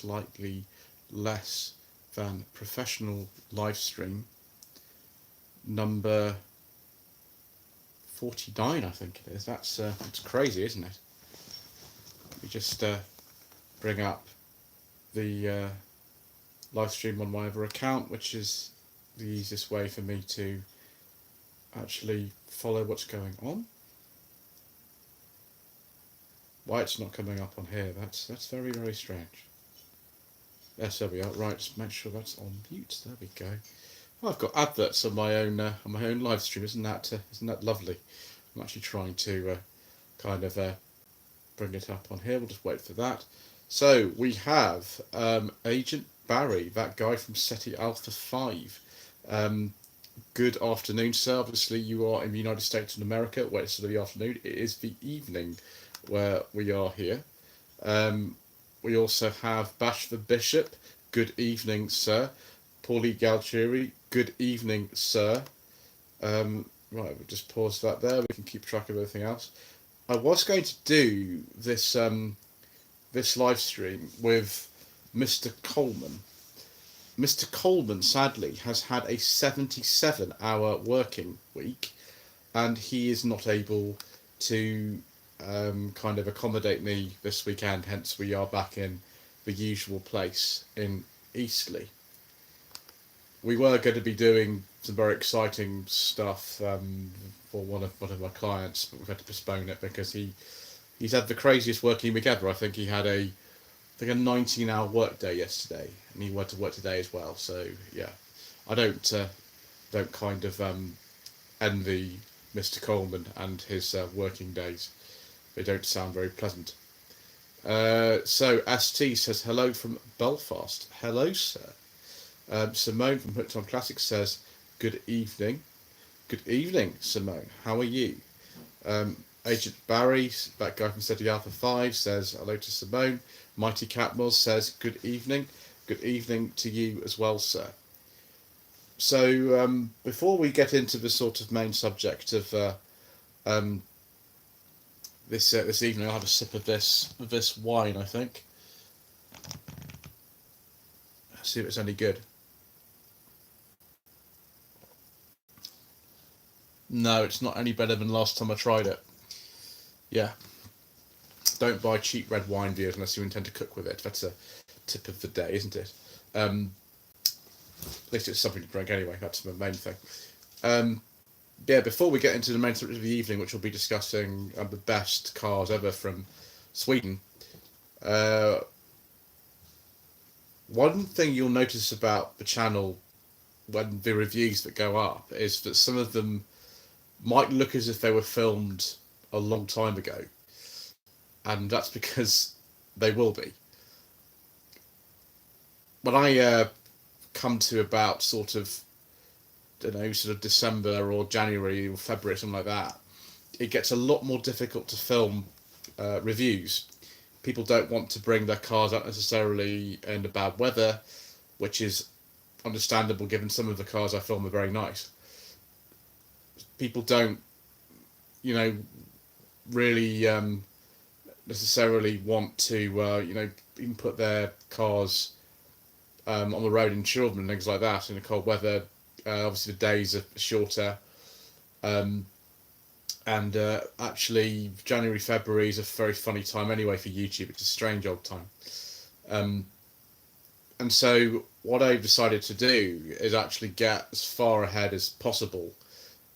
slightly less than professional live stream number 49, I think it is. That's it's crazy, isn't it? Let me just bring up the live stream on my other account, which is the easiest way for me to actually follow what's going on. Why it's not coming up on here, that's very, very strange. Yes, there we are. Right, just make sure that's on mute. There we go. Oh, I've got adverts on my own live stream. Isn't that lovely? I'm actually trying to kind of bring it up on here. We'll just wait for that. So we have Agent Barry, that guy from SETI Alpha 5. Good afternoon, sir. Obviously, you are in the United States of America, where it's the afternoon. It is the evening where we are here. We also have Bash the Bishop. Good evening, sir. Paulie Galtieri. Good evening, sir. Right, we'll just pause that there. We can keep track of everything else. I was going to do this this live stream with Mr. Coleman. Mr. Coleman, sadly, has had a 77-hour working week, and he is not able to kind of accommodate me this weekend. Hence, we are back in the usual place in Eastleigh. We were going to be doing some very exciting stuff for one of my clients, but we've had to postpone it because he's had the craziest working week ever. I think he had a 19-hour work day yesterday, and he went to work today as well. So yeah, I don't kind of envy Mr. Coleman and his working days. They don't sound very pleasant. So ST says hello from Belfast. Hello, sir. Simone from Hooked on Classics says good evening. Good evening, Simone. How are you? Agent Barry, that guy from SETI Alpha 5, says hello to Simone. Mighty Catmull says good evening. Good evening to you as well, sir. So before we get into the sort of main subject of this evening, I'll have a sip of this wine, I think. See if it's any good. No, it's not any better than last time I tried it. Yeah. Don't buy cheap red wine, viewers, unless you intend to cook with it. That's a tip of the day, isn't it? At least it's something to drink anyway. That's the main thing. Yeah, before we get into the main subject of the evening, which we'll be discussing the best cars ever from Sweden, one thing you'll notice about the channel when the reviews that go up is that some of them might look as if they were filmed a long time ago, and that's because they will be. When I come to about sort of December or January or February, something like that, it gets a lot more difficult to film reviews. People don't want to bring their cars out necessarily in the bad weather, which is understandable given some of the cars I film are very nice. People don't, really necessarily want to, even put their cars on the road in children and things like that in the cold weather. Obviously, the days are shorter. And actually, January, February is a very funny time anyway for YouTube. It's a strange old time. And so what I've decided to do is actually get as far ahead as possible,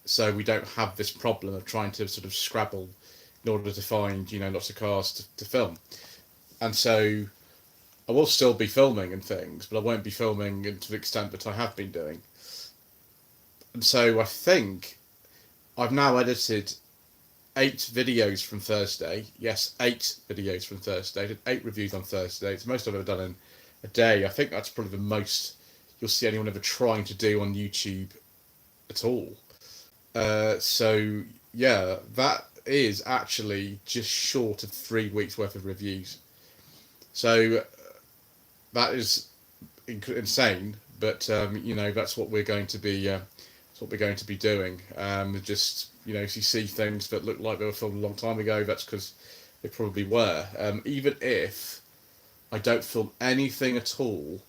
so we don't have this problem of trying to sort of scrabble in order to find, lots of cars to film. And so I will still be filming and things, but I won't be filming to the extent that I have been doing. And so I think I've now edited 8 videos from Thursday. Yes, 8 videos from Thursday. I did 8 reviews on Thursday. It's the most I've ever done in a day. I think that's probably the most you'll see anyone ever trying to do on YouTube at all. So yeah, that is actually just short of 3 weeks worth of reviews. So that is insane, but that's what we're going to be. That's what we're going to be doing. Just if you see things that look like they were filmed a long time ago, that's because they probably were. Even if I don't film anything at all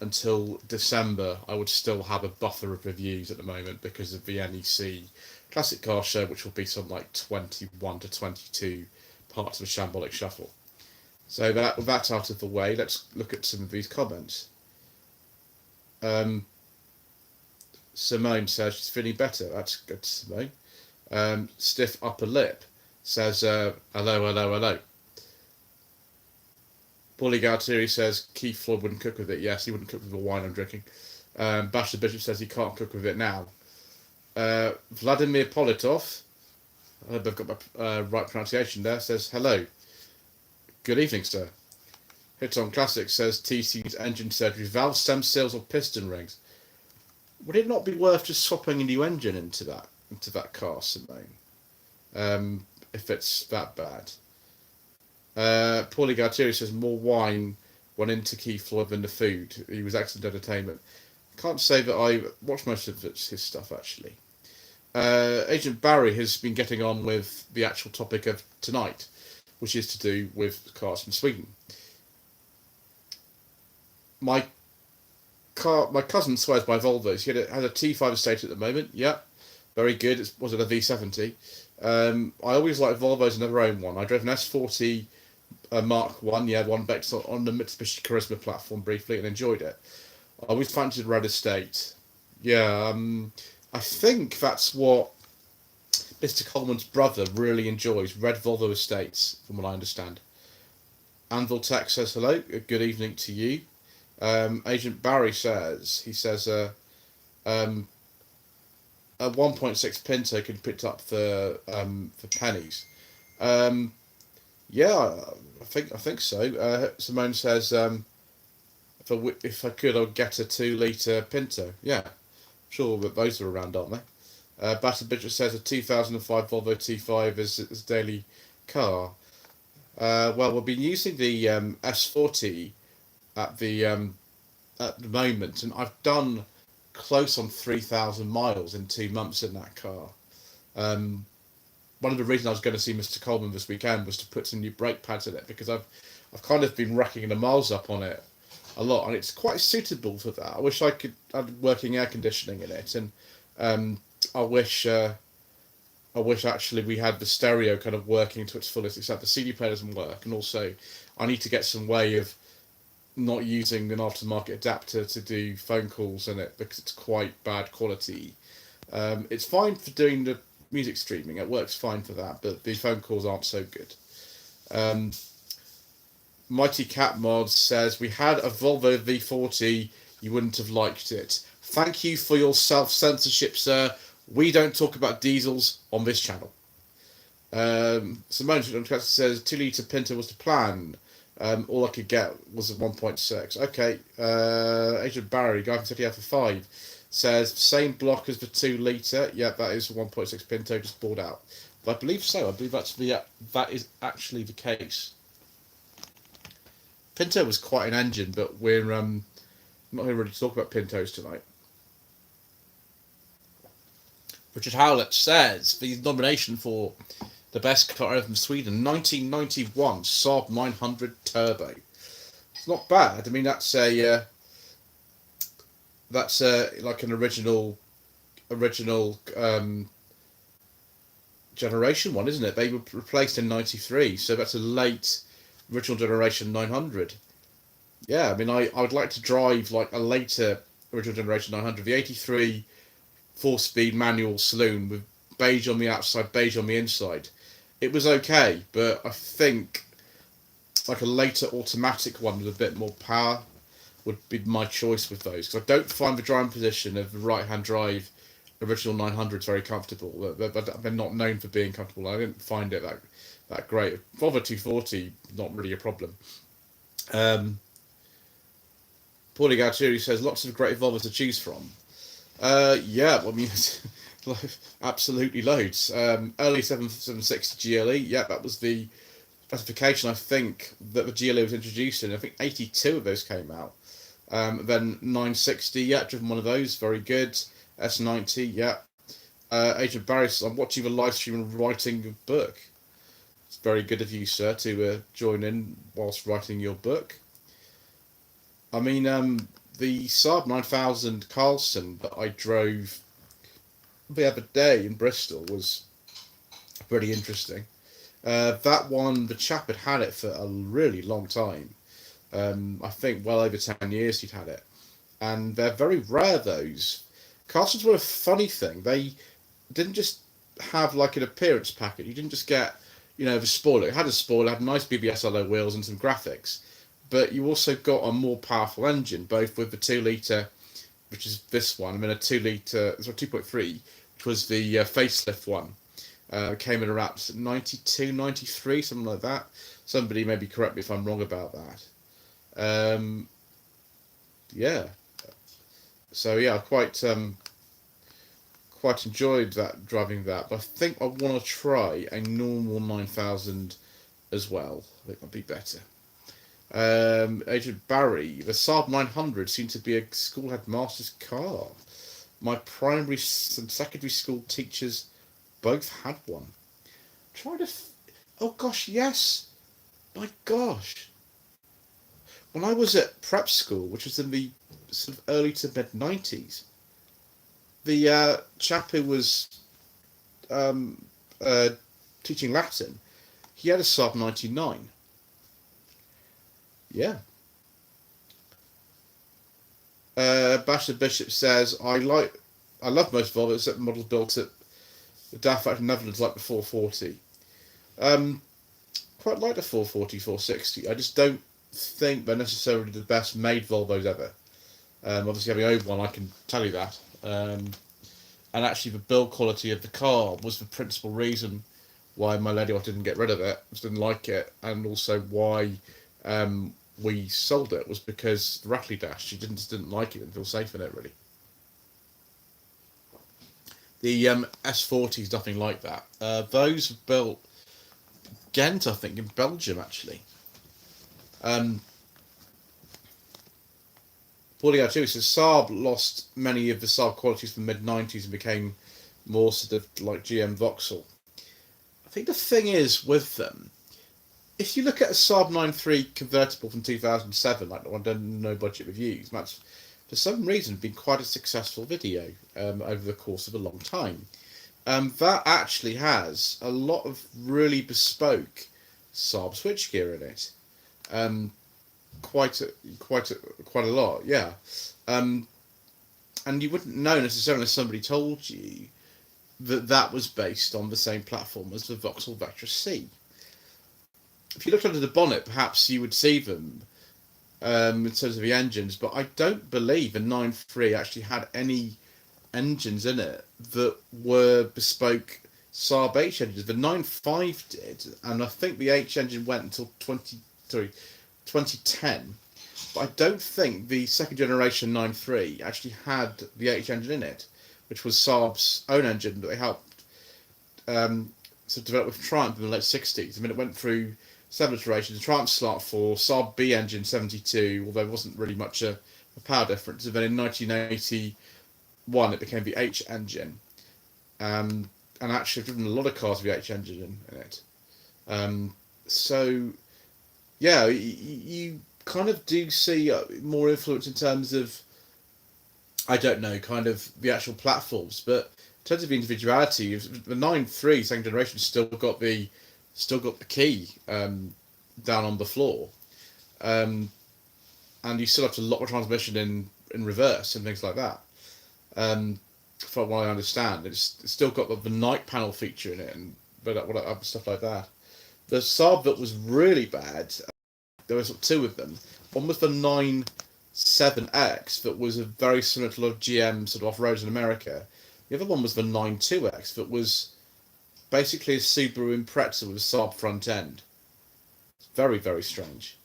until December. I would still have a buffer of reviews at the moment because of the NEC Classic Car Show, which will be something like 21 to 22 parts of a Shambolic Shuffle. So that's out of the way. Let's look at some of these comments. Simone says she's feeling better. That's good, Simone. Stiff upper lip says hello, hello. Paulie Galtieri says Keith Floyd wouldn't cook with it. Yes, he wouldn't cook with the wine I'm drinking. Bashir Bishop says he can't cook with it now. Vladimir Politov, I hope I've got my right pronunciation there, says hello. Good evening, sir. Hiton Classic says TC's engine surgery, valve stem seals or piston rings. Would it not be worth just swapping a new engine into that car, Simone? If it's that bad. Paulie Galtieri says more wine went into Keith Floyd than the food. He was excellent entertainment. Can't say that I watched most of his stuff actually. Agent Barry has been getting on with the actual topic of tonight, which is to do with cars from Sweden. My cousin swears by Volvos. He has a T5 estate at the moment. Yeah, very good. Was it a V70? I always like Volvos and never owned one. I drove an S40 Mark 1, one back on the Mitsubishi Charisma platform briefly and enjoyed it. I always fancied Red Estate. Yeah, I think that's what Mr. Coleman's brother really enjoys, red Volvo Estates, from what I understand. Anvil Tech says hello, good evening to you. Agent Barry says, a 1.6 Pinto can be picked up for pennies. Yeah, I think so. Simone says, if I could, I'd get a 2-litre Pinto. Yeah, sure, but those are around, aren't they? Batter Bidget says a 2005 Volvo T5 is a daily car. Well, we've been using the S40 at the moment, and I've done close on 3,000 miles in 2 months in that car. One of the reasons I was going to see Mr. Coleman this weekend was to put some new brake pads in it, because I've kind of been racking the miles up on it a lot, and it's quite suitable for that. I wish I could have working air conditioning in it, and I wish actually we had the stereo kind of working to its fullest extent. The CD player doesn't work, and also I need to get some way of not using an aftermarket adapter to do phone calls in it because it's quite bad quality. It's fine for doing the music streaming, it works fine for that, but the phone calls aren't so good. Mighty Cat Mod says, we had a Volvo V40, you wouldn't have liked it. Thank you for your self-censorship, sir. We don't talk about diesels on this channel. Simone says 2-litre Pinto was the plan. All I could get was a 1.6. Okay. Agent Barry, guy from City F5, says same block as the 2-litre. Yeah, that is a 1.6 Pinto, just bought out. But I believe so. I believe that is actually the case. Pinto was quite an engine, but we're not here really to talk about Pintos tonight. Richard Howlett says the nomination for the best car from Sweden, 1991 Saab 900 Turbo. It's not bad. I mean, that's like an original generation one, isn't it? They were replaced in 93, so that's a late original generation 900. Yeah, I mean, I would like to drive like a later original generation 900, the 83 4-speed manual saloon with beige on the outside, beige on the inside. It was okay, but I think like a later automatic one with a bit more power would be my choice with those, because I don't find the driving position of the right-hand drive original 900s very comfortable. They're not known for being comfortable. I didn't find it that great. Volvo 240, not really a problem. Paulie Galtieri says lots of great Volvos to choose from. Yeah, well, I mean, absolutely loads. Early 776 GLE, yeah, that was the specification I think that the GLE was introduced in. I think 82 of those came out. Then 960, yeah, driven one of those, very good. S90, yeah. Agent Barry says, I'm watching the live stream and writing a book. It's very good of you, sir, to join in whilst writing your book. I mean, the Saab 9000 Carlson that I drove the other day in Bristol was pretty interesting. That one, the chap had it for a really long time. I think well over 10 years he'd had it. And they're very rare, those. Carlsons were a funny thing. They didn't just have like an appearance packet. You didn't just get, the spoiler. It had a spoiler, had nice BBS alloy wheels and some graphics. But you also got a more powerful engine, both with the 2 litre, which is this one, and then a 2 litre, 2.3, which was the facelift one. Came in around 92, 93, something like that. Somebody maybe correct me if I'm wrong about that. Yeah. So yeah, I quite enjoyed that, driving that. But I think I want to try a normal 9000 as well. I think that'd be better. Agent Barry, the Saab 900 seemed to be a school headmaster's car. My primary and secondary school teachers both had one. Try to. Oh gosh, yes. My gosh. When I was at prep school, which was in the sort of early to mid 90s, the chap who was teaching Latin, he had a Saab 99. Yeah. Bashir Bishop says, I love most Volvos except models built at the DAF factory in the Netherlands like the 440. Quite like the 440, 460. I just don't think they're necessarily the best made Volvos ever. Obviously, having owned one, I can tell you that. And actually, the build quality of the car was the principal reason why my lady didn't get rid of it. Just didn't like it, and also why we sold it was because the Rattley Dash. She didn't like it and feel safe in it really. The S40 is nothing like that. Those were built Ghent, I think, in Belgium actually. Paulie too says Saab lost many of the Saab qualities from the mid-90s and became more sort of like GM Vauxhall. I think the thing is with them, if you look at a Saab 93 convertible from 2007, like the one done No Budget Reviews, that's for some reason been quite a successful video over the course of a long time. That actually has a lot of really bespoke Saab switchgear in it. Quite a lot, yeah. And you wouldn't know necessarily if somebody told you that was based on the same platform as the Vauxhall Vectra C. If you looked under the bonnet, perhaps you would see them in terms of the engines, but I don't believe the 9.3 actually had any engines in it that were bespoke Saab H engines. The 9.5 did, and I think the H engine went until 2010. But I don't think the second generation 9.3 actually had the H engine in it, which was Saab's own engine that they helped develop with Triumph in the late 60s. I mean, it went through 7 iterations. Triumph slot 4, Saab B engine 72, although there wasn't really much a power difference. And then in 1981, it became the H engine. And actually, I've driven a lot of cars with the H engine in it. So, yeah, you kind of do see more influence in terms of, I don't know, kind of the actual platforms, but in terms of the individuality, the 9.3 second generation still got the key down on the floor, and you still have to lock the transmission in reverse and things like that. From what I understand, it's still got the night panel feature in it and other stuff like that. The Saab that was really bad, there was 2 of them. One was the 9.7X that was very similar to a lot of GM sort of off-roads in America. The other one was the 9.2X that was basically a Subaru Impreza with a Saab front end. It's very, very strange.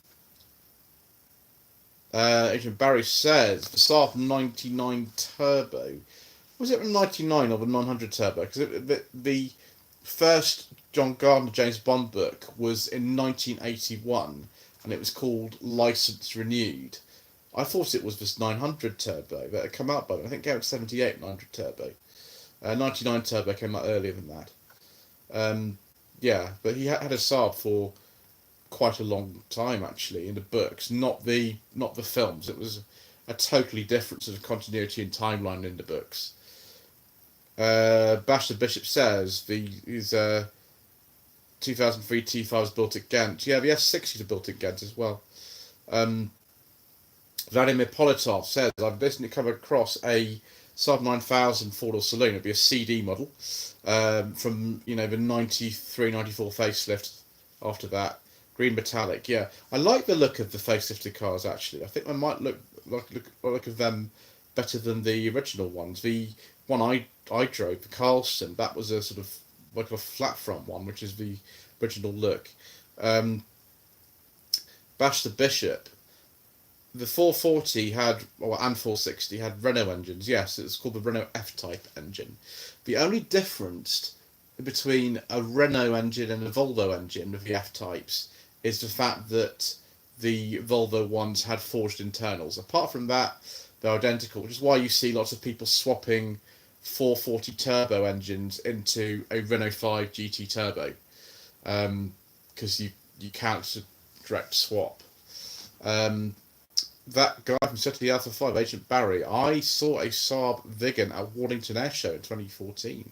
Agent Barry says the Saab 99 Turbo. Was it the 99 or the 900 Turbo? Because the first John Gardner James Bond book was in 1981, and it was called License Renewed. I thought it was this 900 Turbo that had come out by then. I think it came out 78 900 Turbo. 99 Turbo came out earlier than that. Yeah, but he had a Saab for quite a long time actually in the books, not the films. It was a totally different sort of continuity and timeline in the books. Bash the Bishop says these 2003 T5s built at Ghent. Yeah, the S60s are built at Ghent as well. Vladimir Politov says, I've recently come across a Saab 9000 four-door saloon. It'd be a CD model from the 93, 94 facelift after that. Green metallic, yeah. I like the look of the facelifted cars, actually. I think I might look of them better than the original ones. The one I drove, the Carlson, that was a sort of like a flat front one, which is the original look. Bash the Bishop, the 440 had, and 460 had Renault engines. Yes, it's called the Renault F-Type engine. The only difference between a Renault engine and a Volvo engine with the F-Types is the fact that the Volvo ones had forged internals. Apart from that, they're identical, which is why you see lots of people swapping 440 turbo engines into a Renault 5 GT turbo, because you can't direct swap. That guy from City Alpha 5, Agent Barry, I saw a Saab Viggen at Warrington Air Show in 2014.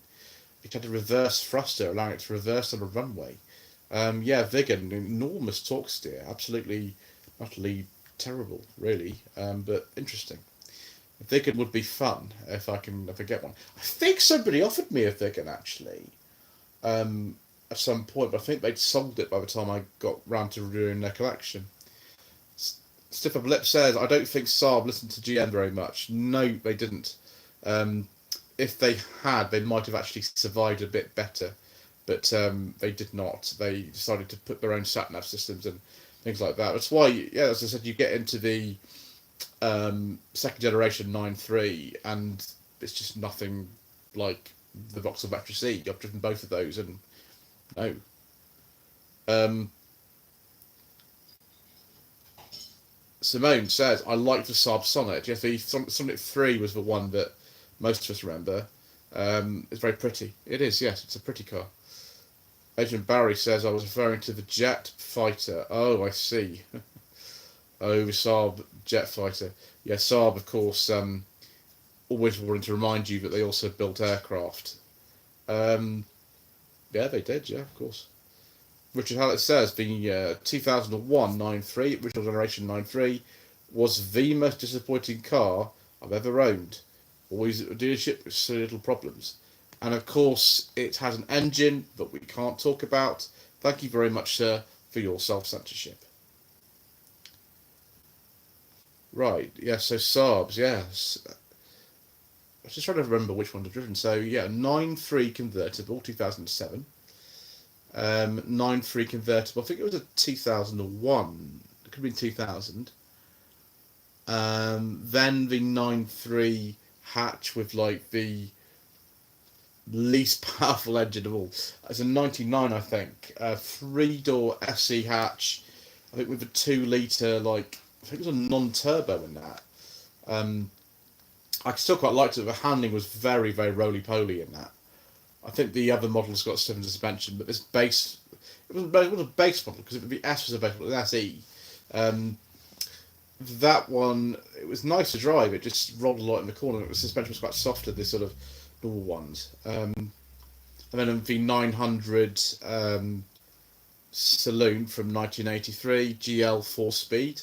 It had a reverse thruster, allowing it to reverse on a runway. Viggen, enormous torque steer, absolutely, utterly terrible, really, but interesting. A Viggen would be fun if I get one. I think somebody offered me a Viggen, actually, at some point, but I think they'd sold it by the time I got round to reviewing their collection. Stiffer Blip says, I don't think Saab listened to GM very much. No, they didn't. If they had, they might have actually survived a bit better. But they did not. They decided to put their own sat-nav systems and things like that. That's why, as I said, you get into the second generation 9.3, and it's just nothing like the Vauxhall Vectra C. I've driven both of those, and no. Simone says, I like the Saab Sonnet. Yes, the Sonnet 3 was the one that most of us remember. It's very pretty. It is, yes, it's a pretty car. Agent Barry says, I was referring to the Jet Fighter. Oh, I see. Oh, the Saab Jet Fighter. Yeah, Saab, of course, always wanting to remind you that they also built aircraft. Yeah, they did, yeah, of course. Richard Hallett says the 2001 9.3, original generation 9.3, was the most disappointing car I've ever owned. Always at a dealership with so little problems. And of course, it has an engine that we can't talk about. Thank you very much, sir, for your self-censorship. Right, yeah, so Saabs, yes. I was just trying to remember which one I've driven. So, yeah, 9.3 convertible, 2007. 9.3 convertible, I think it was a 2001, it could have been 2000. Then the 9.3 hatch with like the least powerful engine of all. It's a 99, I think. 3-door SE hatch, I think with a 2-litre, like, I think it was a non-turbo in that. I still quite liked it, the handling was very, very roly-poly in that. I think the other models got stiffened suspension, but this base, it was a base model, because the S was a base model, the SE. That one, it was nice to drive, it just rolled a lot in the corner, the suspension was quite softer, this sort of normal ones. And then the 900 Saloon from 1983, GL 4-speed.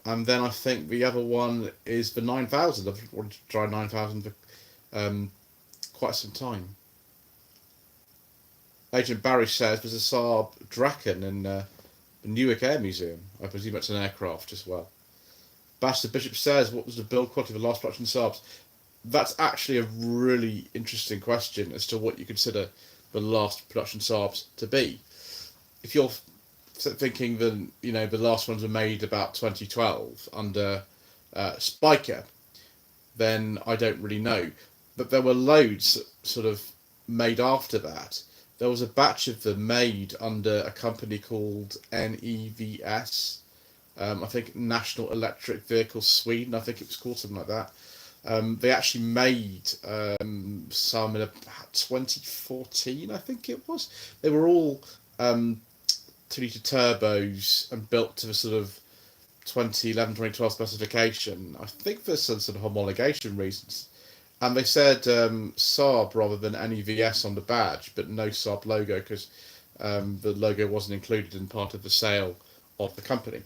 And then I think the other one is the 9000. I've wanted to try 9000 for quite some time. Agent Barry says there's a Saab Draken in the Newark Air Museum. I presume it's an aircraft as well. Bash the Bishop says, what was the build quality of the last production Saabs? That's actually a really interesting question as to what you consider the last production Saabs to be. If you're thinking that, the last ones were made about 2012 under Spiker, then I don't really know. But there were loads sort of made after that. There was a batch of them made under a company called NEVS. I think National Electric Vehicles Sweden, I think it was called something like that. They actually made some in about 2014, I think it was. They were all 2-litre turbos and built to the sort of 2011, 2012 specification. I think for some sort of homologation reasons. And they said Saab rather than NEVS on the badge, but no Saab logo because the logo wasn't included in part of the sale of the company.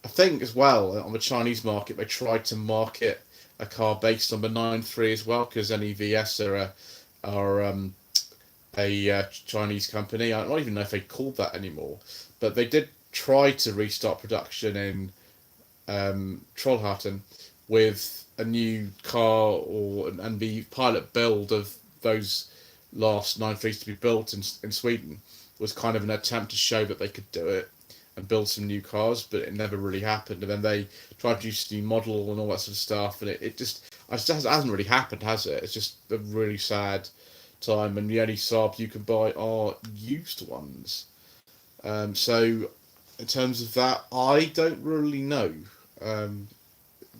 I think as well on the Chinese market they tried to market a car based on the 9.3 as well because NEVS are a Chinese company. I don't even know if they called that anymore, but they did try to restart production in Trollhättan with a new car and the pilot build of those last 9.3s to be built in Sweden was kind of an attempt to show that they could do it and build some new cars, but it never really happened. And then they tried to use a new model and all that sort of stuff, and it just hasn't really happened, has it? It's just a really sad time, and the only Saab you can buy are used ones. So in terms of that, I don't really know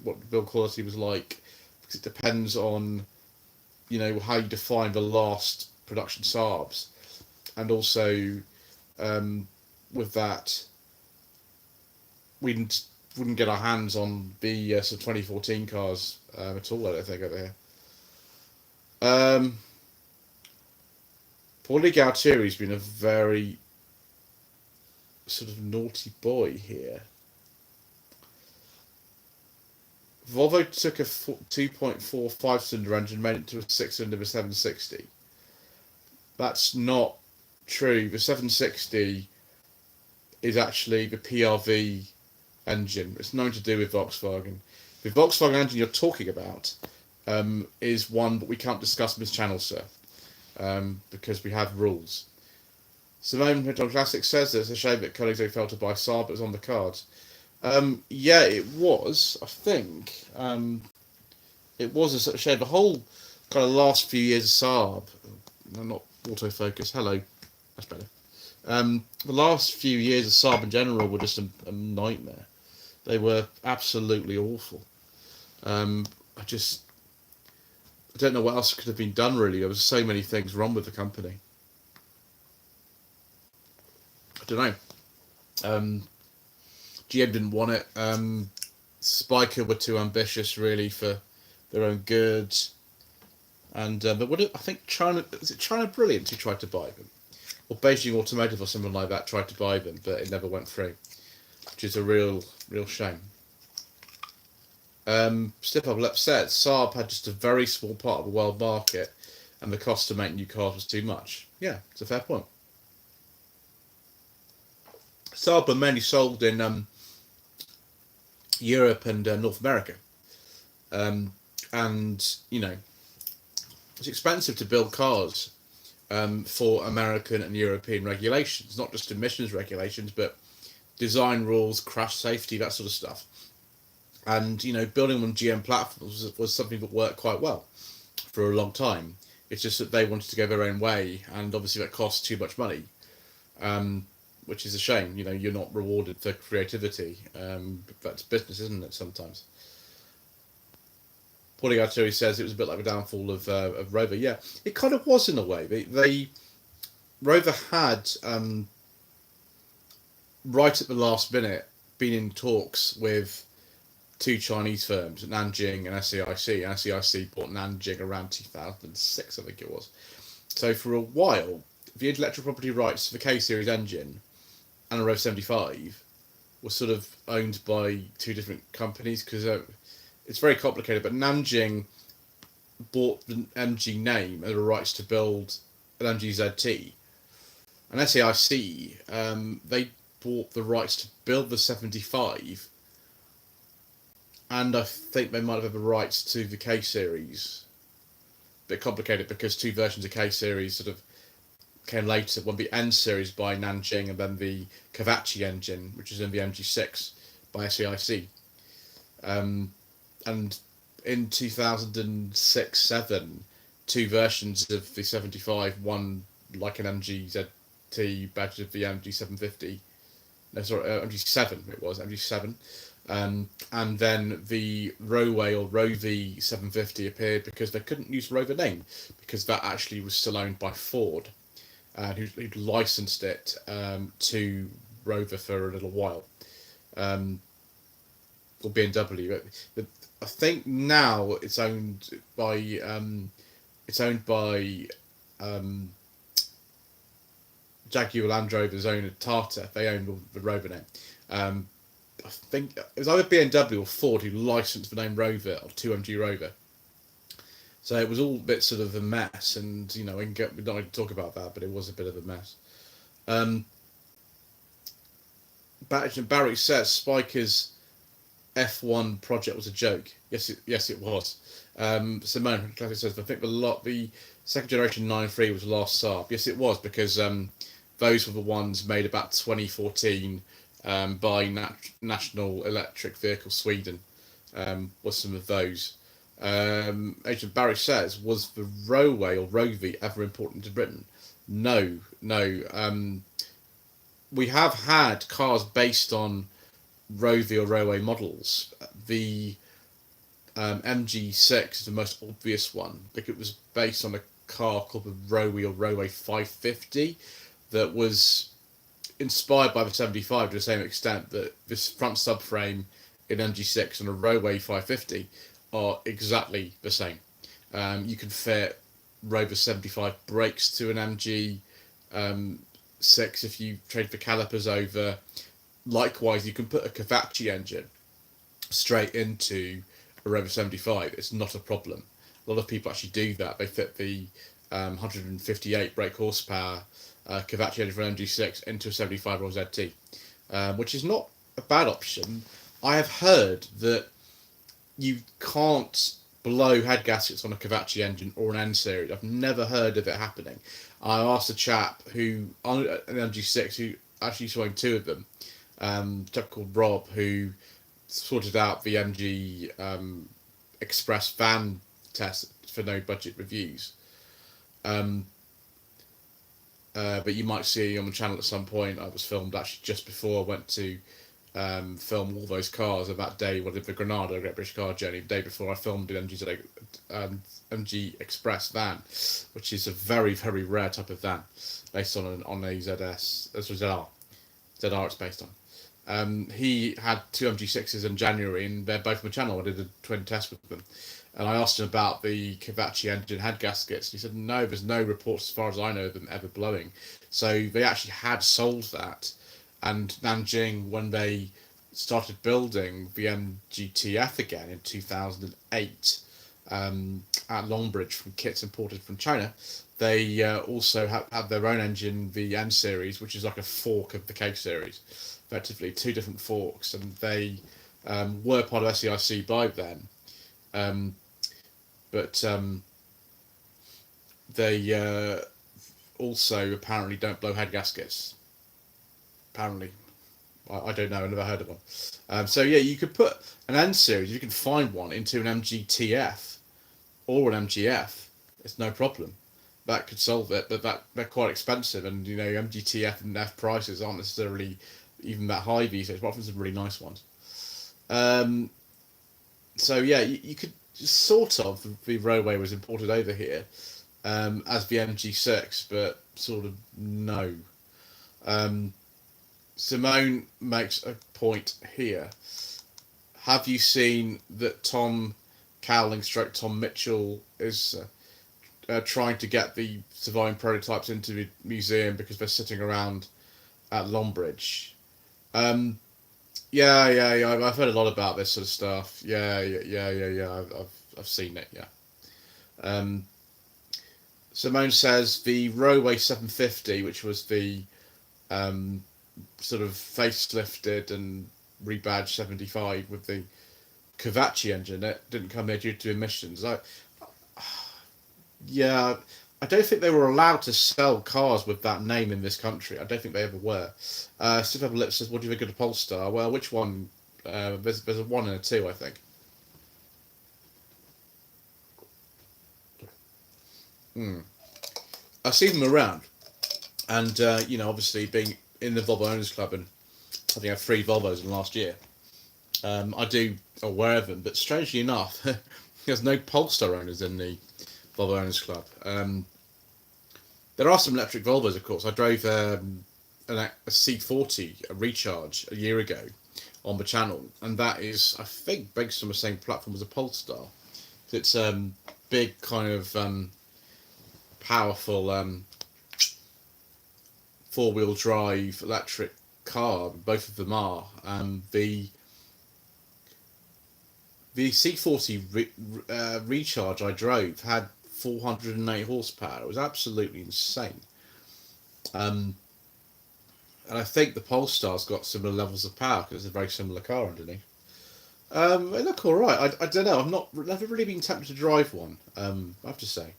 what the build quality was like, because it depends on, you know, how you define the last production Saabs, and also with that, we wouldn't get our hands on the sort of 2014 cars at all, I don't think, over here. Paulie Galtieri's been a very sort of naughty boy here. Volvo took a 2.4 5-cylinder engine, made it to a 6-cylinder with 760. That's not true. The 760 is actually the PRV engine. It's nothing to do with Volkswagen. The Volkswagen engine you're talking about is one that we can't discuss on this channel, sir, because we have rules. Simone from Classic says there's a shame that Koenigsegg failed to buy Saab, but it was on the cards. Yeah, it was. I think it was a sort of shame. The whole kind of last few years of Saab, not autofocus. Hello, that's better. The last few years of Saab in general were just a nightmare. They were absolutely awful. I don't know what else could have been done, really. There was so many things wrong with the company. I don't know. GM didn't want it. Spiker were too ambitious, really, for their own good. And but I think China, is it China Brilliant who tried to buy them? Or Beijing Automotive or someone like that tried to buy them, but it never went through, which is a real shame. Step Up Lep said Saab had just a very small part of the world market, and the cost to make new cars was too much. Yeah, it's a fair point. Saab were mainly sold in Europe and North America, and you know, it's expensive to build cars for American and European regulations, not just emissions regulations, but design rules, crash safety, that sort of stuff. And you know, building on GM platforms was something that worked quite well for a long time. It's just that they wanted to go their own way, and obviously that costs too much money, which is a shame. You know, you're not rewarded for creativity. That's business, isn't it? Sometimes. Paulie Arturi says it was a bit like the downfall of Rover. Yeah, it kind of was in a way. They Rover had right at the last minute been in talks with two Chinese firms, Nanjing and SAIC. And SAIC bought Nanjing around 2006, I think it was. So for a while, the intellectual property rights for the K-Series engine and a Rover 75 were sort of owned by two different companies, because it's very complicated. But Nanjing bought the MG name and the rights to build an MG ZT. And SAIC, they bought the rights to build the 75, and I think they might have had the rights to the K-Series. A bit complicated because two versions of K-Series sort of came later. One the N Series by Nanjing, and then the Kavachi engine, which is in the MG6 by SAIC. And in 2006-07, two versions of the 75, one like an MG ZT badge of the MG750. No, sorry, MG7 it was, MG7. And then the Roway or Rovi 750 appeared because they couldn't use Rover name, because that actually was still owned by Ford. who'd licensed it to Rover for a little while, or BMW. But I think now it's owned by Jaguar Land Rover's owner Tata. They own the Rover name. I think it was either BMW or Ford who licensed the name Rover or 2MG Rover. So it was all a bit sort of a mess, and we don't need to talk about that, but it was a bit of a mess. Barry says Spiker's F1 project was a joke. Yes, it was. Simone says I think the second generation 9.3 was the last Saab. Yes, it was, because those were the ones made about 2014 by National Electric Vehicle Sweden. Was some of those. Agent Barry says, was the Roway or Rovi ever important to Britain? No. We have had cars based on Rovi or Roway models. The MG6 is the most obvious one, because it was based on a car called the Roway or Roway 550 that was inspired by the 75 to the same extent that this front subframe in MG6 and a Roway 550 are exactly the same. You can fit Rover 75 brakes to an MG 6 if you trade the calipers over. Likewise, you can put a Cavacci engine straight into a Rover 75. It's not a problem. A lot of people actually do that. They fit the 158 brake horsepower Cavacci engine from MG6 into a 75 or ZT, which is not a bad option. I have heard that you can't blow head gaskets on a Cavacci engine or an N series. I've never heard of it happening. I asked a chap who on an MG6 who actually saw two of them, a chap called Rob, who sorted out the MG Express van test for no budget reviews. But you might see on the channel at some point. I was filmed actually just before I went to film all those cars of that day. What did the Granada Great British Car Journey? The day before I filmed the MG Express van, which is a very, very rare type of van, based on a ZS. That's what ZR it's based on. He had two MG6s in January, and they're both on the channel. I did a twin test with them, and I asked him about the Cavacci engine head gaskets. He said, no, there's no reports as far as I know of them ever blowing. So they actually had sold that. And Nanjing, when they started building the MGTF again in 2008 at Longbridge from kits imported from China, they also had their own engine, the N series, which is like a fork of the K series, effectively two different forks, and they were part of SEIC by then, but they also apparently don't blow head gaskets. Apparently, I don't know. I never heard of one. So yeah, you could put an N series, you can find one, into an MGTF or an MGF. It's no problem. That could solve it, but they're quite expensive, and MGTF and F prices aren't necessarily even that high these days. Apart from some really nice ones. So yeah, you could just sort of, the Roway was imported over here as the MG6, but sort of no. Simone makes a point here. Have you seen that Tom Cowling / Tom Mitchell is trying to get the surviving prototypes into the museum because they're sitting around at Longbridge? Yeah. I've heard a lot about this sort of stuff. Yeah. I've seen it. Yeah. Simone says the Roway 750, which was the sort of facelifted and rebadged 75 with the Cavacci engine, it didn't come there due to emissions. I don't think they were allowed to sell cars with that name in this country. I don't think they ever were. Steve Lips says, what do you think of the Polestar? Well, which one? There's a 1 and a 2, I think. I've seen them around, and obviously being in the Volvo Owners Club, and I think I had 3 Volvos in the last year. I do aware of them, but strangely enough, there's no Polestar owners in the Volvo Owners Club. There are some electric Volvos, of course. I drove a C40, a Recharge, a year ago on the channel, and that is, I think, based on the same platform as a Polestar. It's big, kind of powerful four-wheel drive electric car. Both of them are. The C40 Recharge I drove had 408 horsepower. It was absolutely insane. And I think the Polestar's got similar levels of power because it's a very similar car underneath. They look all right. I don't know. Never really been tempted to drive one. I have to say.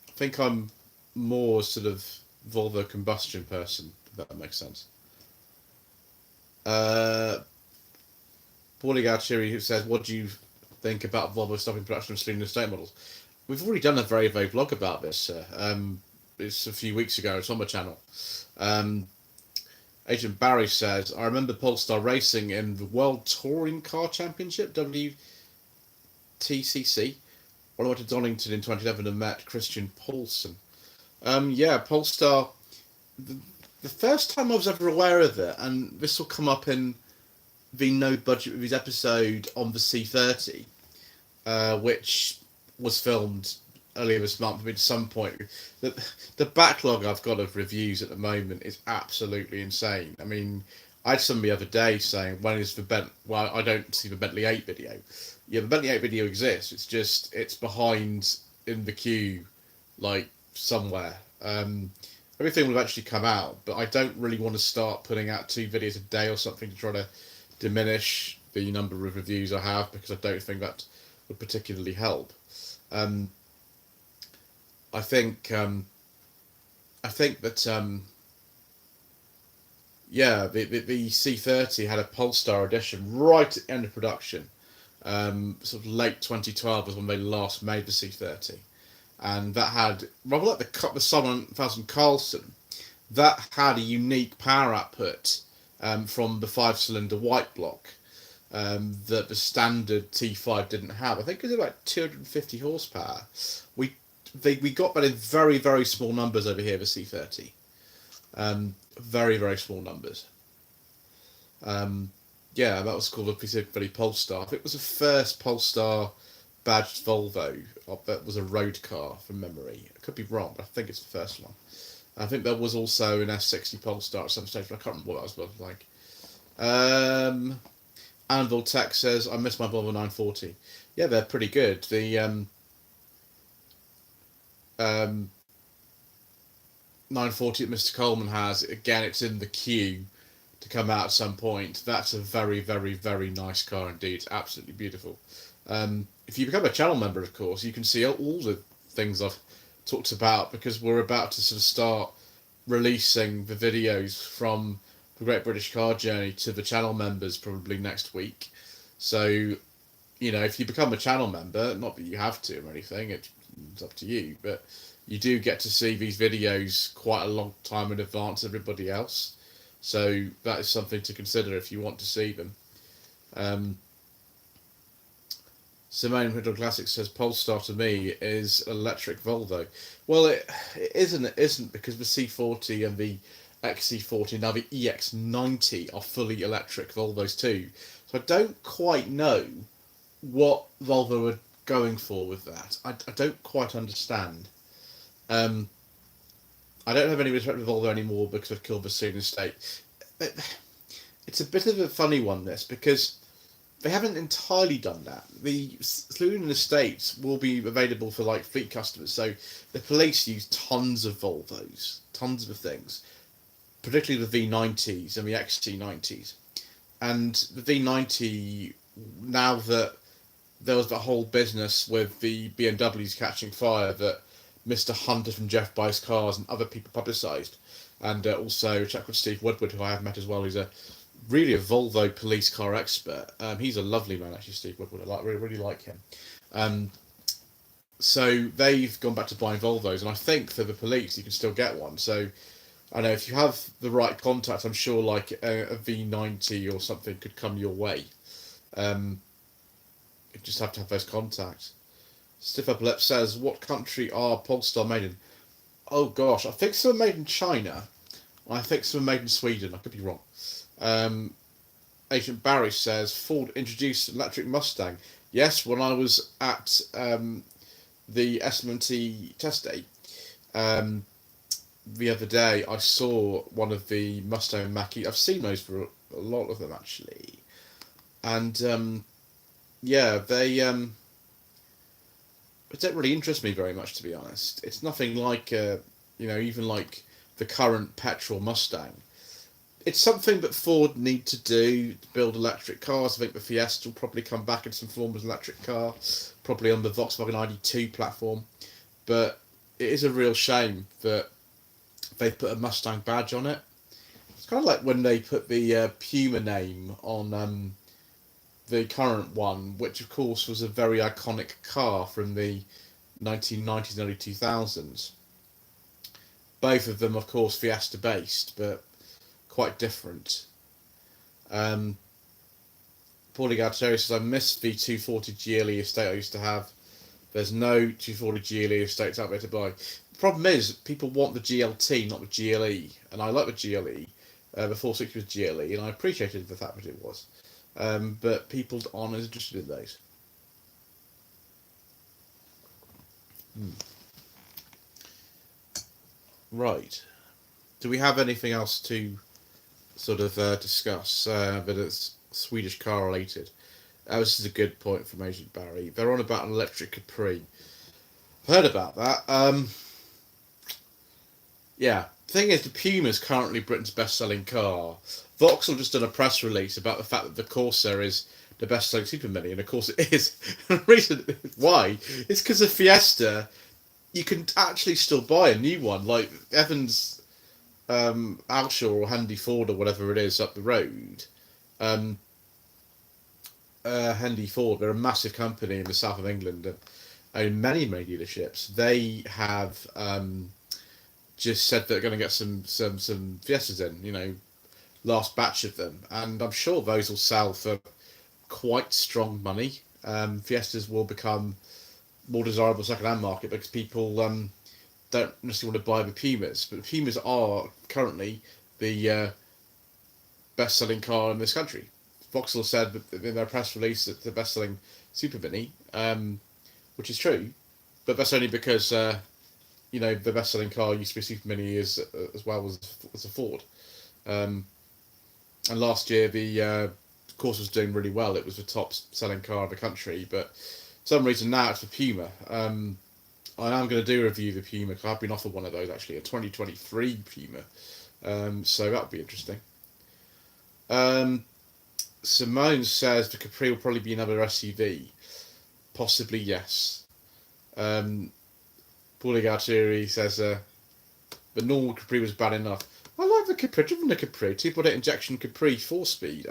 I think I'm more sort of Volvo combustion person. If that makes sense. Paulie Galcheri, who says, "What do you think about Volvo stopping production of saloon estate models?" We've already done a very vlog about this. It's a few weeks ago. It's on my channel. Agent Barry says, "I remember Polestar racing in the World Touring Car Championship, WTCC, when I went to Donington in 2011 and met Christian Paulson." Yeah, Polestar. The first time I was ever aware of it, and this will come up in the No Budget Reviews episode on the C30, which was filmed earlier this month. I mean, at some point, the backlog I've got of reviews at the moment is absolutely insane. I mean, I had somebody the other day saying, "When is the Well, I don't see the Bentley 8 video." Yeah, the Bentley 8 video exists. It's just it's behind in the queue, like somewhere. Everything will eventually come out, but I don't really want to start putting out 2 videos a day or something to try to diminish the number of reviews I have, because I don't think that would particularly help. I think that yeah, the C30 had a Polestar edition right at the end of production. Sort of late 2012 was when they last made the C30, and that had rather like the Sun 1000 Carlson. That had a unique power output from the 5-cylinder white block that the standard T5 didn't have. I think it was about 250 horsepower. We got that in very, very small numbers over here, the C30. Very, very small numbers. Yeah, that was called a specifically Polestar. I think it was the first Polestar badged Volvo. That was a road car from memory. I could be wrong, but I think it's the first one. I think there was also an S60 Polestar at some stage, but I can't remember what that was like. Anvil Tech says, "I miss my Volvo 940. Yeah, they're pretty good. The 940 that Mr. Coleman has, again, it's in the queue to come out at some point. That's a very, very, very nice car indeed. It's absolutely beautiful. If you become a channel member, of course, you can see all the things I've talked about, because we're about to sort of start releasing the videos from the Great British Car Journey to the channel members probably next week. So, you know, if you become a channel member, not that you have to or anything, it's up to you, but you do get to see these videos quite a long time in advance of everybody else. So that is something to consider if you want to see them. Simone Middle Classic says, "Polestar to me is electric Volvo." Well, it isn't, because the C40 and the XC40, now the EX90, are fully electric Volvos too. So I don't quite know what Volvo are going for with that. I don't quite understand. I don't have any respect for Volvo anymore because I've killed the saloon estate. It's a bit of a funny one, this, because they haven't entirely done that. The saloon estates will be available for like fleet customers. So the police use tons of Volvos, tons of things, particularly the V90s and the XC90s. And the V90, now that there was the whole business with the BMWs catching fire that Mr. Hunter from Jeff Buys Cars and other people publicised, and also a chap called Steve Woodward, who I have met as well, who's really a Volvo police car expert. He's a lovely man, actually, Steve Woodward. I really like him. So they've gone back to buying Volvos, and I think for the police you can still get one. So I know if you have the right contact, I'm sure like a V90 or something could come your way. You just have to have those contacts. Stiff Upper Lip says, "What country are Polestar made in?" Oh gosh, I think some are made in China. I think some are made in Sweden. I could be wrong. Um, Agent Barry says Ford introduced electric Mustang. Yes, when I was at the SMT test day the other day, I saw one of the Mustang Mach-E. I've seen those for a lot of them actually, and yeah, they it don't really interest me very much, to be honest. It's nothing like even like the current petrol Mustang. It's something that Ford need to do to build electric cars. I think the Fiesta will probably come back in some form as an electric car, probably on the Volkswagen ID2 platform. But it is a real shame that they put a Mustang badge on it. It's kind of like when they put the Puma name on the current one, which of course was a very iconic car from the 1990s and early 2000s. Both of them, of course, Fiesta based, but quite different. Um, Paulie Galtieri says, I miss the 240 GLE estate I used to have. There's no 240 GLE estates out there to buy. The problem is, people want the GLT, not the GLE. And I like the GLE. The 460 was GLE, and I appreciated the fact that it was. But people aren't as interested in those. Right. Do we have anything else to sort of discuss that is Swedish car related? This is a good point from Agent Barry. They're on about an electric Capri. I've heard about that. Yeah. Thing is, the Puma is currently Britain's best-selling car. Vauxhall just done a press release about the fact that the Corsa is the best-selling Super Mini, and of course it is. The reason why is because of Fiesta. You can actually still buy a new one, like Evans, Alshaw or Handy Ford or whatever it is up the road. Handy Ford, they're a massive company in the south of England and own many dealerships. They have just said they're going to get some Fiestas in, last batch of them, and I'm sure those will sell for quite strong money. Fiestas will become more desirable second-hand market because people don't necessarily want to buy the Pumas, but the Pumas are currently the best-selling car in this country. Vauxhall said in their press release that the best-selling Super Mini, which is true, but that's only because the best-selling car used to be Super Mini as well as a Ford. And last year the Corsa was doing really well. It was the top-selling car in the country, but for some reason now it's the Puma. I am going to do a review of the Puma because I've been offered one of those actually, a 2023 Puma. So that'll be interesting. Simone says the Capri will probably be another SUV. Possibly, yes. Paulie Galtieri says the normal Capri was bad enough. I like the Capri. I've driven the Capri, 2.8 injection Capri 4-speed.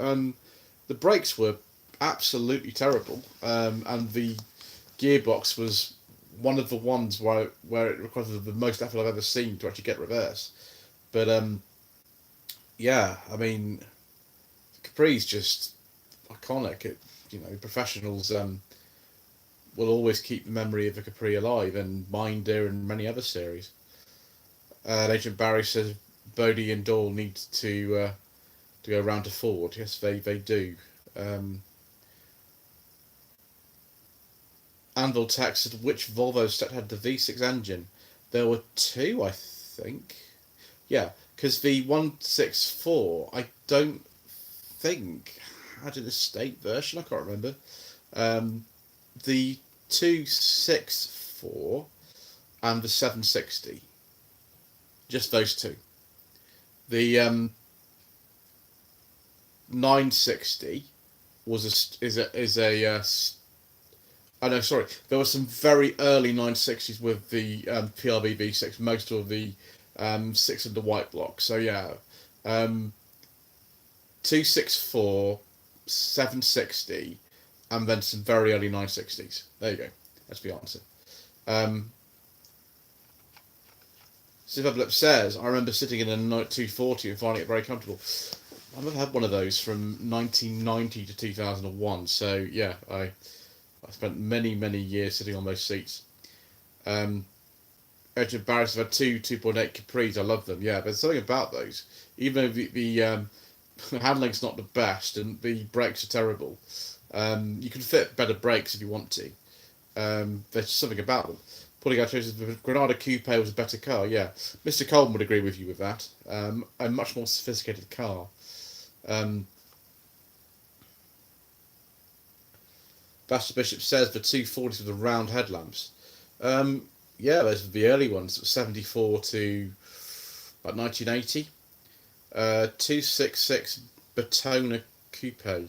The brakes were absolutely terrible, and the gearbox was one of the ones where it required the most effort I've ever seen to actually get reverse. But yeah, I mean, Capri's just iconic. Professionals will always keep the memory of the Capri alive, and Minder and many other series. Agent Barry says Bodie and Dahl need to go round to Ford. Yes, they do. Anvil texted which Volvo set had the V6 engine. There were two, I think. Yeah, because the 164, I don't think had an estate version. I can't remember. The 264 and the 760. Just those two. The 960 is a oh no, sorry. There were some very early 960s with the PRV V6. Most of the 6 white block. So yeah, 264, 760, and then some very early 960s. There you go. That's the answer. Sivablip says, I remember sitting in a 240 and finding it very comfortable. I've never had one of those from 1990 to 2001. So yeah, I spent many years sitting on those seats. Edge of Barris have had two 2.8 Capris. I love them. Yeah, there's something about those. Even though the handling's not the best and the brakes are terrible, you can fit better brakes if you want to. There's something about them. Polygar chose the Granada Coupe was a better car. Yeah, Mr. Coleman would agree with you with that. A much more sophisticated car. Bastard Bishop says the 240s with the round headlamps. Yeah, those were the early ones, 74 to about 1980. 266 Batona Coupe.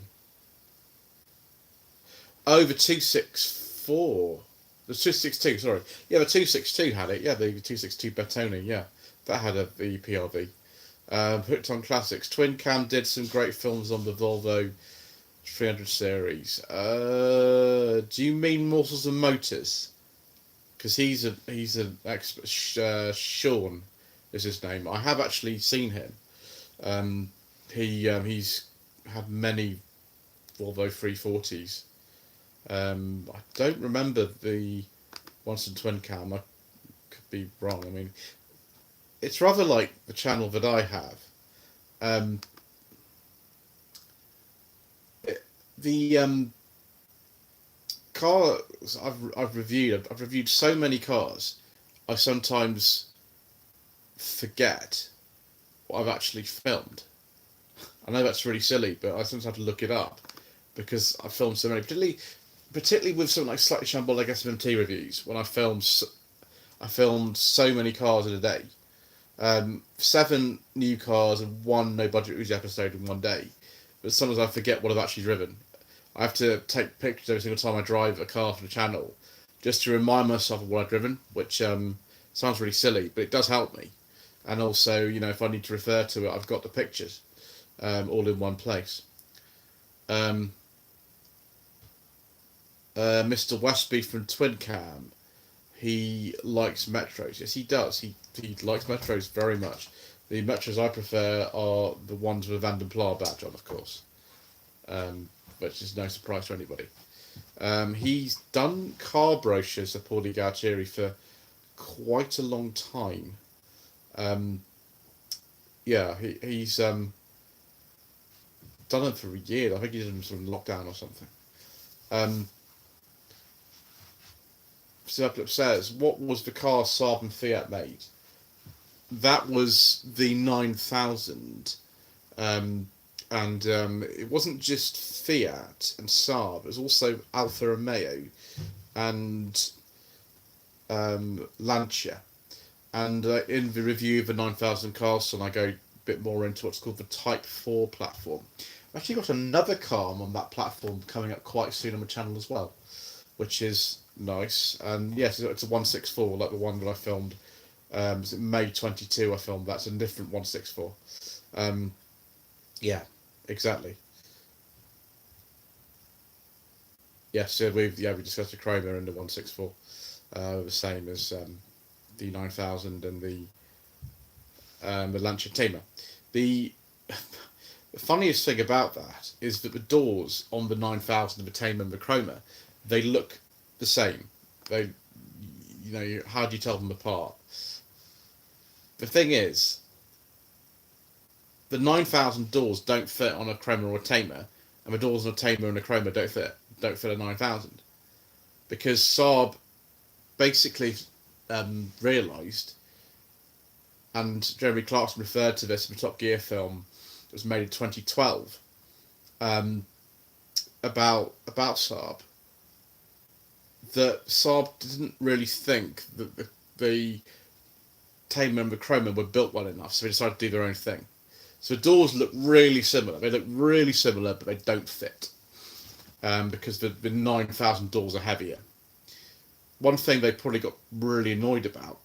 Oh, the 264. The 262, sorry. Yeah, the 262 had it. Yeah, the 262 Batona, yeah. That had the PRV. Hooked on Classics. Twin Cam did some great films on the Volvo 300 series. Do you mean Morsels and Motors? Because he's an expert. Sean is his name. I have actually seen him. He's had many Volvo 340s. I don't remember the Onsen Twin Cam. I could be wrong. I mean, it's rather like the channel that I have. The cars I've reviewed so many cars, I sometimes forget what I've actually filmed. I know that's really silly, but I sometimes have to look it up because I filmed so many, particularly with something like Slightly Shambolic SMT reviews. When I filmed so many cars in a day, 7 new cars and 1 no budget Uzi episode in one day. But sometimes I forget what I've actually driven. I have to take pictures every single time I drive a car for the channel, just to remind myself of what I've driven, which sounds really silly, but it does help me. And also, you know, if I need to refer to it, I've got the pictures all in one place. Mr. Westby from Twin Cam, he likes Metros. Yes, he does. He likes Metros very much. The Metros I prefer are the ones with a Van den Pla badge on, of course. Which is no surprise to anybody. He's done car brochures for Paulie Galtieri for quite a long time. Yeah, he's done them for a year. I think he did them sort of lockdown or something. Surplus says, what was the car Saab and Fiat made? That was the 9000. It wasn't just Fiat and Saab, it was also Alfa Romeo and Lancia. And in the review of the 9000 Castle, I go a bit more into what's called the Type 4 platform. I've actually got another car on that platform coming up quite soon on the channel as well, which is nice. And yes, it's a 164, like the one that I filmed. Was it May 22 I filmed that? It's a different 164. Yeah, exactly. Yes, so we discussed the Chroma and the 164. The same as the 9000 and the Lancia Tema. The funniest thing about that is that the doors on the 9000 and the Tema and the Chroma, they look the same. They, you know, how do you tell them apart? The thing is, the 9000 doors don't fit on a Chroma or a Tema, and the doors on a Tema and a Chroma don't fit a 9000, because Saab basically realised, and Jeremy Clarkson referred to this in the Top Gear film that was made in 2012 about Saab, that Saab didn't really think that the Tema and the Chroma were built well enough, so they decided to do their own thing. So the doors look really similar. They look really similar, but they don't fit because the 9000 doors are heavier. One thing they probably got really annoyed about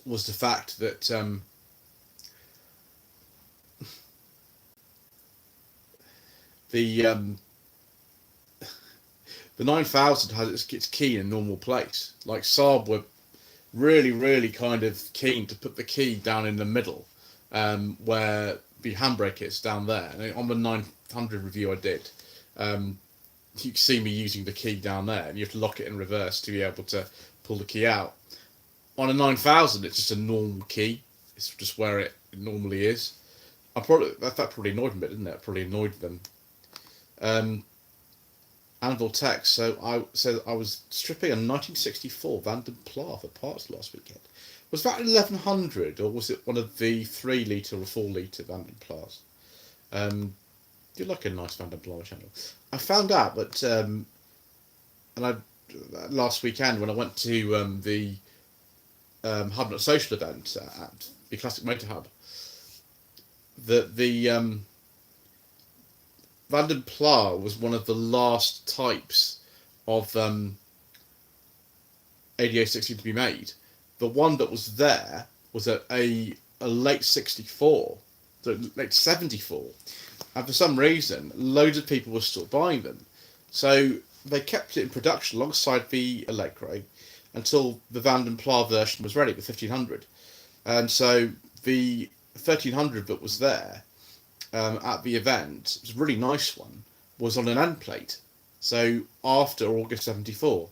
was the fact that the 9000 has its key in a normal place. Like Saab were really kind of keen to put the key down in the middle, where the handbrake is down there. And on the 900 review I did, you can see me using the key down there, and you have to lock it in reverse to be able to pull the key out. On a 9000, it's just a normal key. It's just where it normally is. That probably annoyed them a bit, didn't it? Probably annoyed them. Anvil Tech. So I was stripping a 1964 Vanden Pla for parts last weekend. Was that 1100 or was it one of the 3 litre or 4 litre Vanden Plas? You like a nice Vanden Pla channel. I found out that last weekend when I went to the Hub Not Social event at the Classic Motor Hub, that the Vanden Pla was one of the last types of ADO16 to be made. The one that was there was a late 64, so late 74, and for some reason loads of people were still buying them. So they kept it in production alongside the Allegro until the Vanden Pla version was ready, the 1500. And so the 1300 that was there at the event, it was a really nice one, was on an end plate. So after August 74.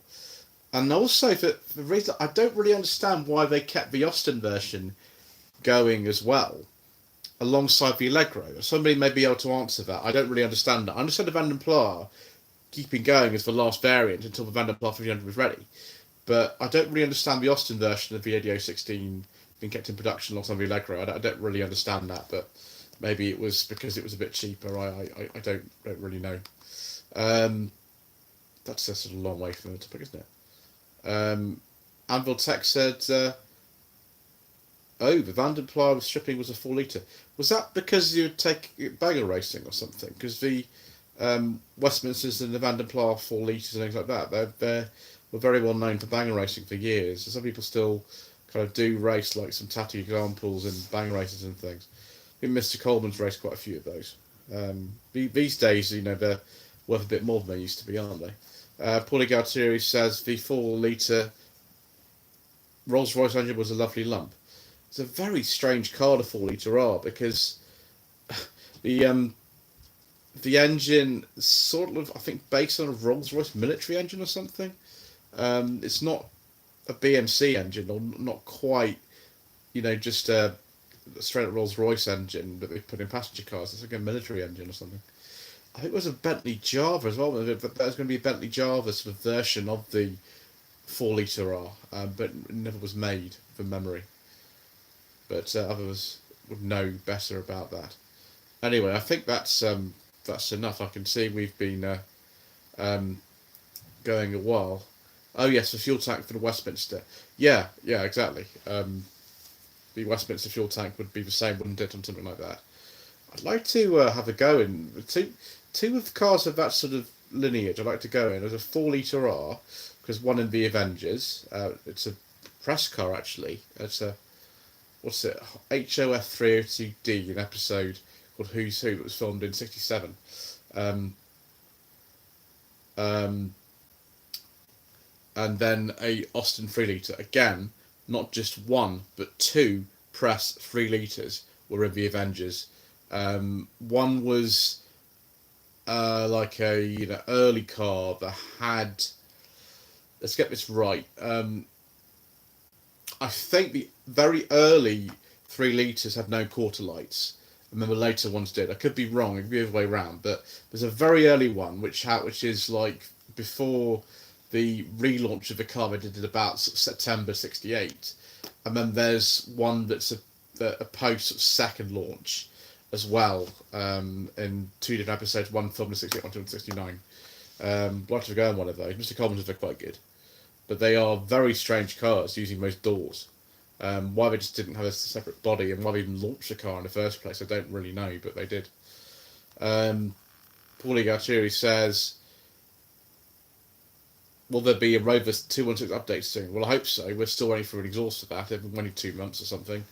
And also, for the reason, I don't really understand why they kept the Austin version going as well, alongside the Allegro. Somebody may be able to answer that. I don't really understand that. I understand the Vanden Pla keeping going as the last variant until the Vanden Pla 1500 was ready. But I don't really understand the Austin version of the ADO16 being kept in production alongside the Allegro. I don't really understand that, but maybe it was because it was a bit cheaper. I don't really know. That's a sort of long way from the topic, isn't it? Anvil Tech said, the Vanden Pla stripping was a 4 litre. Was that because you take banger racing or something? Because the Westminsters and the Vanden Pla 4 litres and things like that, they were very well known for banger racing for years. Some people still kind of do race like some tatty examples and banger races and things. I think Mr. Coleman's raced quite a few of those. These days, they're worth a bit more than they used to be, aren't they? Paulie Galtieri says the 4 litre Rolls Royce engine was a lovely lump. It's a very strange car, the 4 litre R, because the engine sort of, I think, based on a Rolls Royce military engine or something. It's not a BMC engine, or not quite, just a straight up Rolls Royce engine that they put in passenger cars. It's like a military engine or something. I think it was a Bentley Java as well. There's going to be a Bentley Java sort of version of the 4 litre R, but it never was made from memory. But others would know better about that. Anyway, I think that's enough. I can see we've been going a while. Oh yes, the fuel tank for the Westminster. Yeah, exactly. The Westminster fuel tank would be the same, wouldn't it, on something like that? I'd like to have a go in two of the cars of that sort of lineage. I'd like to go in. There's a 4 litre R, because one in the Avengers. It's a press car actually. It's a HOF 302D, an episode called Who's Who that was filmed in '67. And then a Austin 3 litre. Again, not just one, but 2 press 3 litres were in the Avengers. One was like a early car that had, let's get this right, I think the very early 3 litres had no quarter lights, and then the later ones did. I could be wrong, it could be the other way around, but there's a very early one which is like before the relaunch of the car they did about September '68, and then there's one that's a post second launch as well, in 2 different episodes, one filmed in '68, one filmed in '69. I'd like to go in one of those. Mr. Coleman's are quite good, but they are very strange cars using most doors. Why they just didn't have a separate body and why they even launched the car in the first place, I don't really know, but they did. Paulie Galtieri says, will there be a Rover 216 update soon? Well, I hope so. We're still waiting for an exhaust for that. It's only 2 months or something.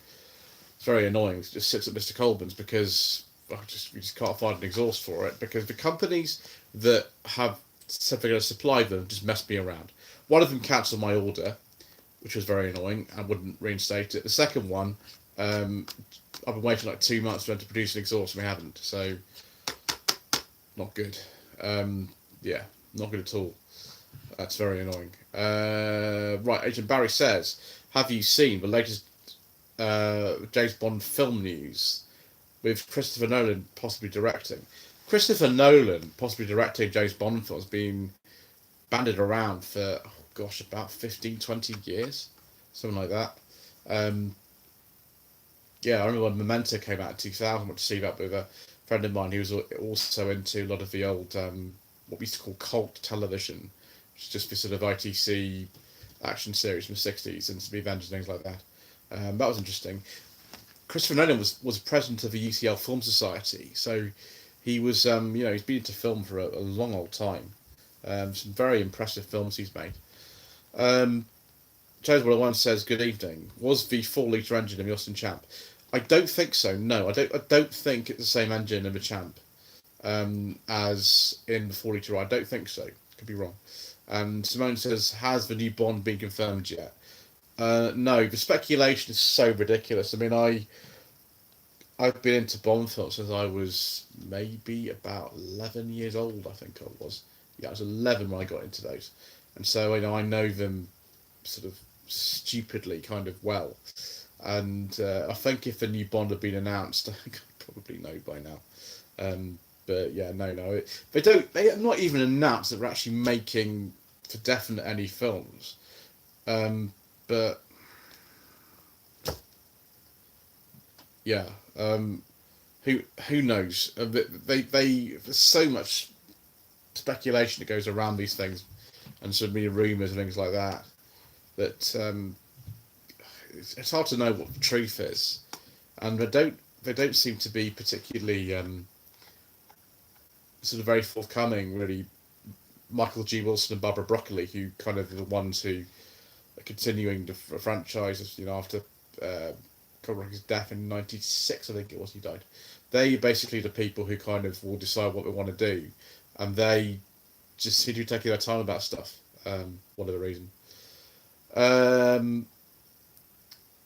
It's very annoying. It just sits at Mr. Colburn's because we just can't find an exhaust for it, because the companies that have said they're going to supply them just messed me around. One of them cancelled my order, which was very annoying. I wouldn't reinstate it. The second one, I've been waiting like 2 months for them to produce an exhaust, and we haven't. So, not good. Not good at all. That's very annoying. Right, Agent Barry says, have you seen the latest James Bond film news with Christopher Nolan possibly directing? Christopher Nolan possibly directing James Bond films been banded around for, oh gosh, about 15, 20 years, something like that. Um, yeah, I remember when Memento came out in 2000, I went to see that with a friend of mine who was also into a lot of the old, what we used to call cult television, which is just this sort of ITC action series from the 60s and some Avengers and things like that. That was interesting. Christopher Nolan was president of the UCL Film Society, so he was, he's been into film for a long old time. Some very impressive films he's made. James Bond once says, "Good evening. Was the 4-litre engine in the Austin Champ?" I don't think so. No, I don't think it's the same engine in the Champ as in the 4-litre. I don't think so. Could be wrong. And Simone says, "Has the new Bond been confirmed yet?" No. The speculation is so ridiculous. I mean, I've been into Bond films since I was maybe about 11 years old. I think I was. Yeah, I was 11 when I got into those, and so I know them sort of stupidly kind of well. And I think if the new Bond had been announced, I think I'd probably know by now. But yeah, no, they don't. They have not even announced that we're actually making for definite any films. But yeah, who knows? There's so much speculation that goes around these things, and so many rumours and things like that. That it's hard to know what the truth is, and they don't seem to be particularly sort of very forthcoming. Really, Michael G. Wilson and Barbara Broccoli, who kind of are the ones who are continuing the franchise, after Conrad's death in '96, I think it was, he died. They basically the people who kind of will decide what they want to do, and they just seem to be taking their time about stuff. Whatever reason.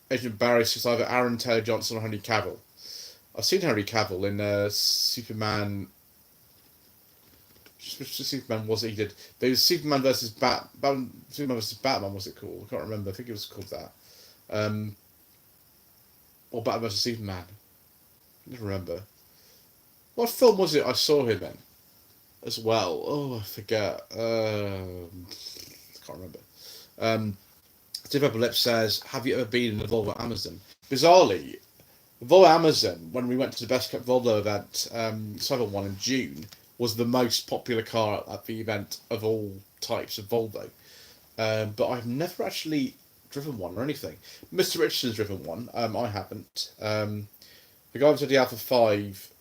Agent Barry says either Aaron Taylor Johnson or Henry Cavill. I've seen Henry Cavill in Superman. Which Superman was it he did? There was Superman versus Superman versus Batman. Was it called? I can't remember. I think it was called that. Or Batman versus Superman. I don't remember. What film was it I saw him in? As well. Oh, I forget. I can't remember. Developer Lip says, "Have you ever been in a Volvo Amazon?" Bizarrely, Volvo Amazon, when we went to the Best Kept Volvo event, Southern one in June, was the most popular car at the event of all types of Volvo. But I've never actually driven one or anything. Mr. Richardson's driven one. I haven't. The guy who did the Alpha 5.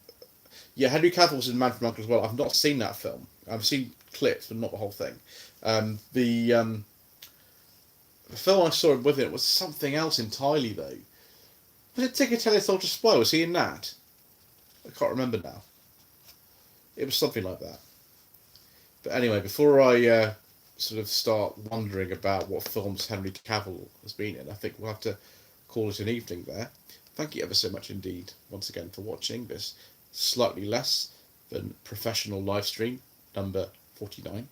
Yeah, Henry Cavill was in Man from U.N.C.L.E. as well. I've not seen that film. I've seen clips, but not the whole thing. The film I saw him with it was something else entirely, though. Was it Ticketelli Soldier Spy? Was he in that? I can't remember now. It was something like that. But anyway, before I sort of start wondering about what films Henry Cavill has been in, I think we'll have to call it an evening there. Thank you ever so much indeed, once again, for watching this slightly less than professional live stream, number 49.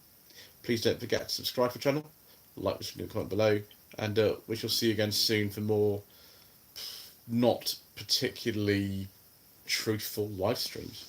Please don't forget to subscribe to the channel, like this video, comment below, and we shall see you again soon for more not particularly truthful live streams.